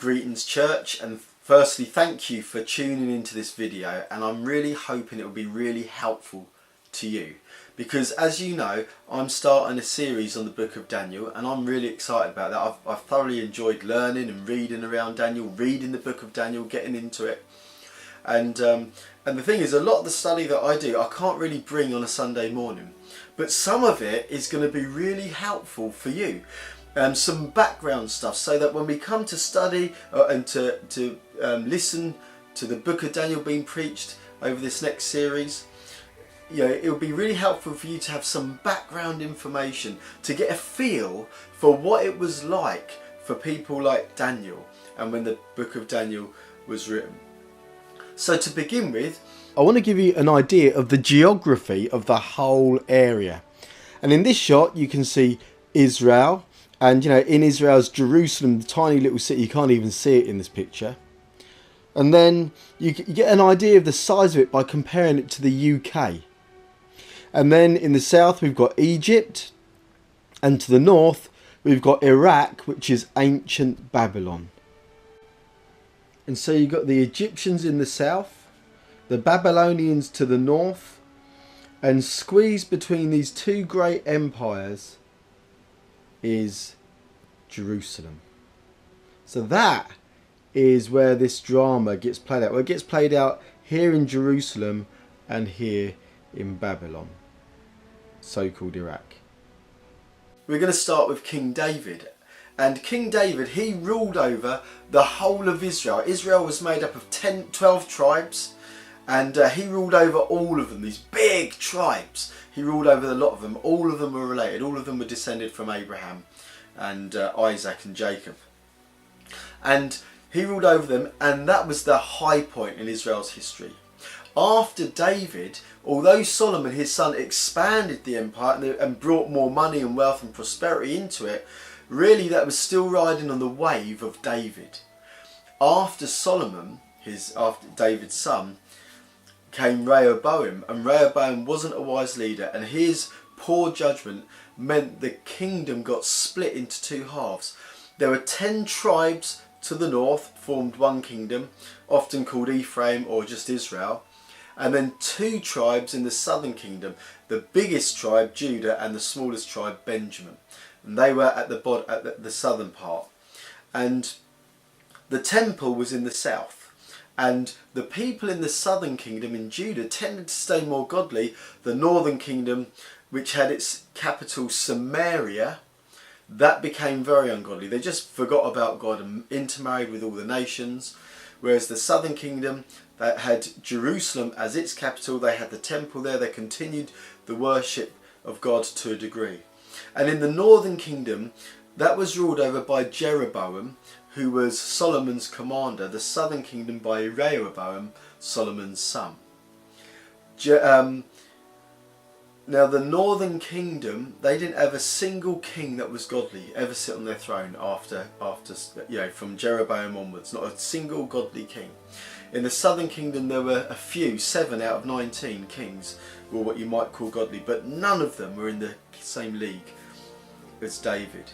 Greetings church, and firstly thank you for tuning into this video, and I'm really hoping it will be really helpful to you, because as you know I'm starting a series on the book of Daniel and I'm really excited about that. I've thoroughly enjoyed learning and reading around Daniel, reading the book of Daniel, getting into it, and the thing is, a lot of the study that I do I can't really bring on a Sunday morning, but some of it is going to be really helpful for you. Some background stuff, so that when we come to study and to listen to the book of Daniel being preached over this next series, it will be really helpful for you to have some background information, to get a feel for what it was like for people like Daniel and when the book of Daniel was written. So to begin with, I want to give you an idea of the geography of the whole area. And in this shot you can see Israel. And in Israel's Jerusalem, the tiny little city, you can't even see it in this picture. And then you get an idea of the size of it by comparing it to the UK. And then in the south we've got Egypt, and to the north we've got Iraq, which is ancient Babylon. And so you've got the Egyptians in the south, the Babylonians to the north, and squeezed between these two great empires is Jerusalem. So that is where this drama gets played out. Well, it gets played out here in Jerusalem and here in Babylon, so-called Iraq. We're going to start with King David. And King David, he ruled over the whole of Israel. Israel was made up of 12 tribes, and he ruled over all of them, these big tribes. He ruled over a lot of them. All of them were related. All of them were descended from Abraham and Isaac and Jacob. And he ruled over them, and that was the high point in Israel's history. After David, although Solomon, his son, expanded the empire and brought more money and wealth and prosperity into it, really that was still riding on the wave of David. After Solomon, after David's son, came Rehoboam, and Rehoboam wasn't a wise leader, and his poor judgment meant the kingdom got split into two halves. There were 10 tribes to the north, formed one kingdom, often called Ephraim or just Israel, and then 2 tribes in the southern kingdom, the biggest tribe Judah and the smallest tribe Benjamin, and they were at the southern part, and the temple was in the south. And the people in the southern kingdom in Judah tended to stay more godly. The northern kingdom, which had its capital Samaria, that became very ungodly. They just forgot about God and intermarried with all the nations. Whereas the southern kingdom, that had Jerusalem as its capital, they had the temple there, they continued the worship of God to a degree. And in the northern kingdom, that was ruled over by Jeroboam, who was Solomon's commander, the southern kingdom by Rehoboam, Solomon's son. Now the northern kingdom, they didn't have a single king that was godly ever sit on their throne after from Jeroboam onwards, not a single godly king. In the southern kingdom there were a few, 7 out of 19 kings were what you might call godly, but none of them were in the same league as David.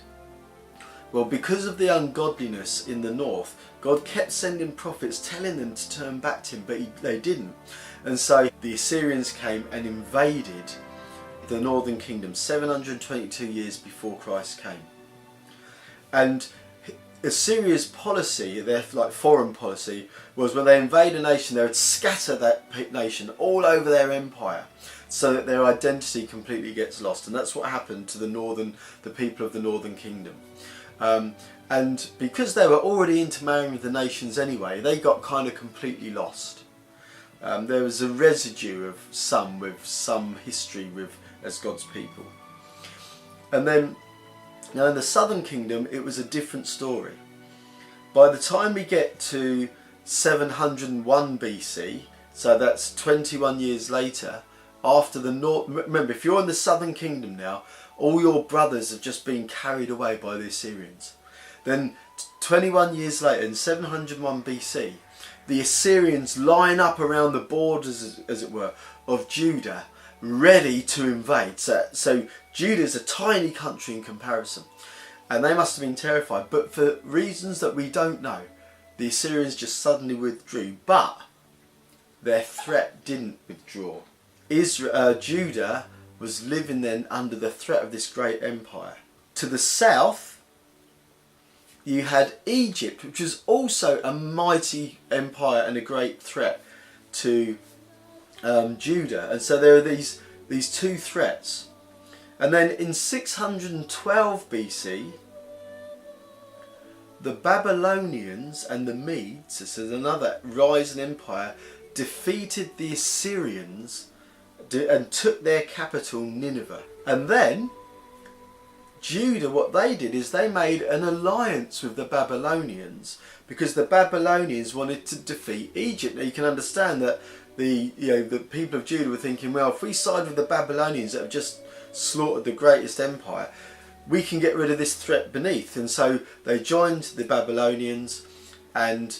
Well, because of the ungodliness in the north, God kept sending prophets telling them to turn back to him, but they didn't. And so the Assyrians came and invaded the northern kingdom 722 years before Christ came. And Assyria's policy, their foreign policy, was when they invade a nation, they would scatter that nation all over their empire, so that their identity completely gets lost. And that's what happened to the people of the northern kingdom. And because they were already intermarrying with the nations anyway, they got kind of completely lost. There was a residue of some with some history as God's people. And then, now in the southern kingdom, it was a different story. By the time we get to 701 BC, so that's 21 years later, after the north. Remember, if you're in the southern kingdom now, all your brothers have just been carried away by the Assyrians. Then 21 years later, in 701 BC, the Assyrians line up around the borders, as it were, of Judah, ready to invade. So Judah's a tiny country in comparison, and they must have been terrified. But for reasons that we don't know, the Assyrians just suddenly withdrew, but their threat didn't withdraw. Judah was living then under the threat of this great empire. To the south, you had Egypt, which was also a mighty empire and a great threat to Judah. And so there are these two threats. And then in 612 BC, the Babylonians and the Medes, this is another rising empire, defeated the Assyrians and took their capital Nineveh. And then Judah, what they did is they made an alliance with the Babylonians, because the Babylonians wanted to defeat Egypt. Now you can understand that the people of Judah were thinking, well, if we side with the Babylonians that have just slaughtered the greatest empire, we can get rid of this threat beneath. And so they joined the Babylonians and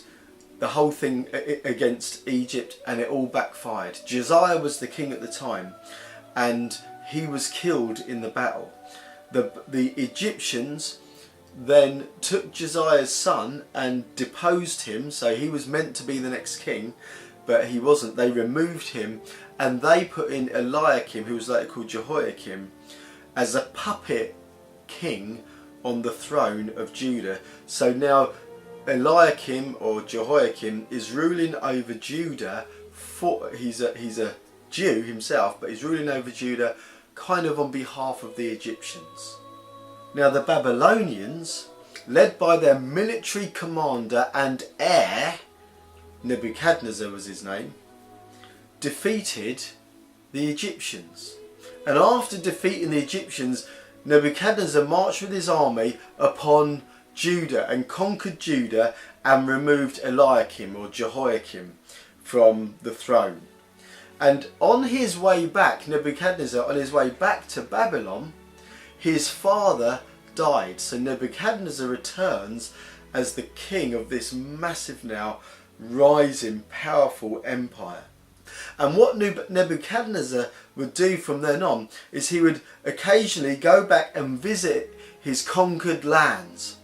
the whole thing against Egypt, and it all backfired. Josiah was the king at the time, and he was killed in the battle. The Egyptians then took Josiah's son and deposed him, so he was meant to be the next king, but he wasn't. They removed him, and they put in Eliakim, who was later called Jehoiakim, as a puppet king on the throne of Judah. So now Eliakim, or Jehoiakim, is ruling over Judah. He's a Jew himself, but he's ruling over Judah kind of on behalf of the Egyptians. Now the Babylonians, led by their military commander and heir, Nebuchadnezzar was his name, defeated the Egyptians. And after defeating the Egyptians, Nebuchadnezzar marched with his army upon Judah and conquered Judah and removed Eliakim, or Jehoiakim, from the throne. And on his way back, Nebuchadnezzar, on his way back to Babylon, his father died. So Nebuchadnezzar returns as the king of this massive, now rising, powerful empire. And what Nebuchadnezzar would do from then on is he would occasionally go back and visit his conquered lands.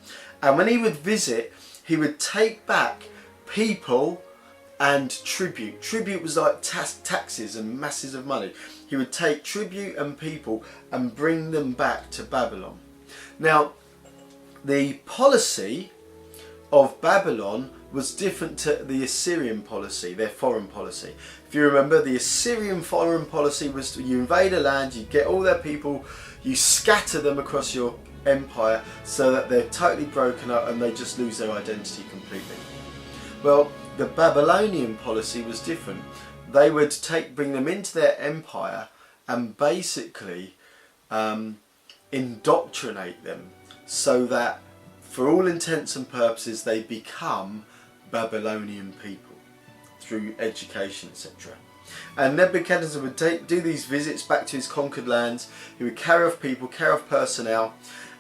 And when he would visit, he would take back people and tribute. Tribute was like taxes and masses of money. He would take tribute and people and bring them back to Babylon. Now, the policy of Babylon was different to the Assyrian policy, their foreign policy. If you remember, the Assyrian foreign policy was you invade a land, you get all their people, you scatter them across your empire so that they're totally broken up and they just lose their identity completely. Well, the Babylonian policy was different. They would bring them into their empire and basically indoctrinate them so that for all intents and purposes they become Babylonian people through education, etc. And Nebuchadnezzar would do these visits back to his conquered lands. He would carry off people, carry off personnel,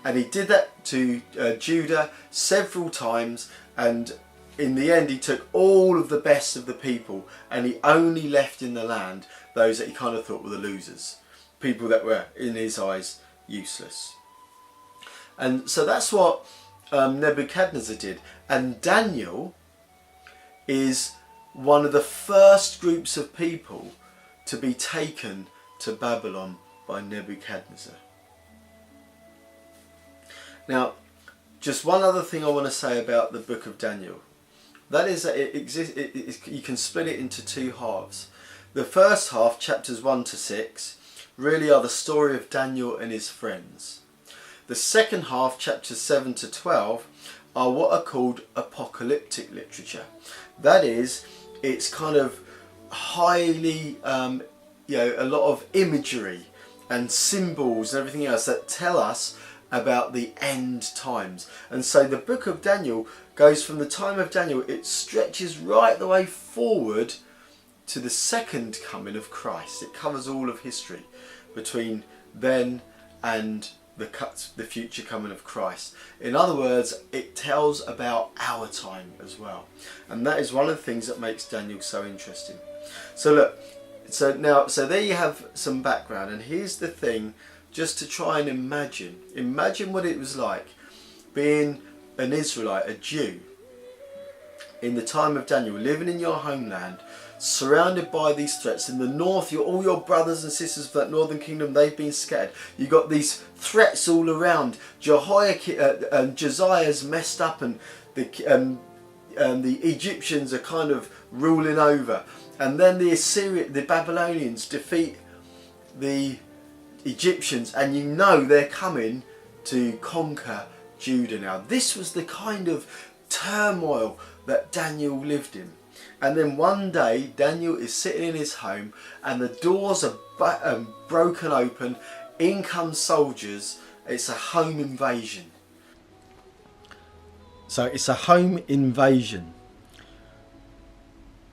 and he did that to Judah several times, and in the end he took all of the best of the people and he only left in the land those that he kind of thought were the losers, people that were in his eyes useless. And so that's what Nebuchadnezzar did. And Daniel is one of the first groups of people to be taken to Babylon by Nebuchadnezzar. Now, just one other thing I want to say about the book of Daniel. That is that you can split it into two halves. The first half, chapters 1 to 6, really are the story of Daniel and his friends. The second half, chapters 7 to 12, are what are called apocalyptic literature. That is, it's kind of highly, a lot of imagery and symbols and everything else that tell us about the end times. And so the book of Daniel goes from the time of Daniel, it stretches right the way forward to the second coming of Christ. It covers all of history between then and the future coming of Christ. In other words, it tells about our time as well. And that is one of the things that makes Daniel so interesting. So look, so there you have some background, and here's the thing, just to try and imagine what it was like being an Israelite, a Jew, in the time of Daniel, living in your homeland, surrounded by these threats. In the north, all your brothers and sisters of that northern kingdom, they've been scattered. You've got these threats all around. Josiah's messed up, and the Egyptians are kind of ruling over. And then the Babylonians defeat the Egyptians, and you know they're coming to conquer Judah now. This was the kind of turmoil that Daniel lived in. And then one day Daniel is sitting in his home, and the doors are broken open. In come soldiers. It's a home invasion. So it's a home invasion.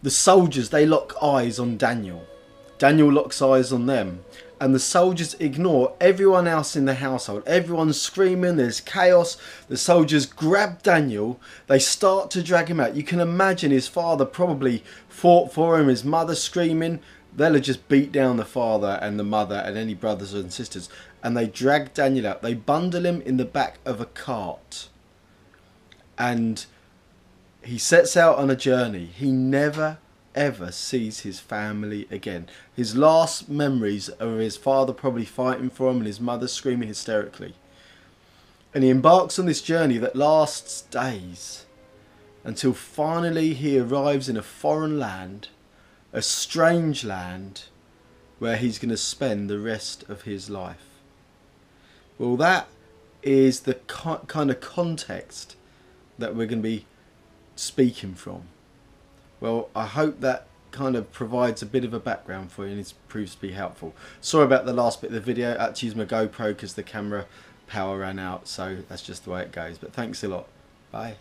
The soldiers, they lock eyes on Daniel. Daniel locks eyes on them. And the soldiers ignore everyone else in the household. Everyone's screaming, there's chaos. The soldiers grab Daniel. They start to drag him out. You can imagine his father probably fought for him, his mother screaming. They'll have just beat down the father and the mother and any brothers and sisters. And they drag Daniel out. They bundle him in the back of a cart. And he sets out on a journey. He never ever sees his family again. His last memories are of his father probably fighting for him and his mother screaming hysterically. And he embarks on this journey that lasts days, until finally he arrives in a foreign land, a strange land, where he's going to spend the rest of his life. Well, that is the kind of context that we're going to be speaking from. Well, I hope that kind of provides a bit of a background for you, and it proves to be helpful. Sorry about the last bit of the video. I had to use my GoPro because the camera power ran out, so that's just the way it goes. But thanks a lot. Bye.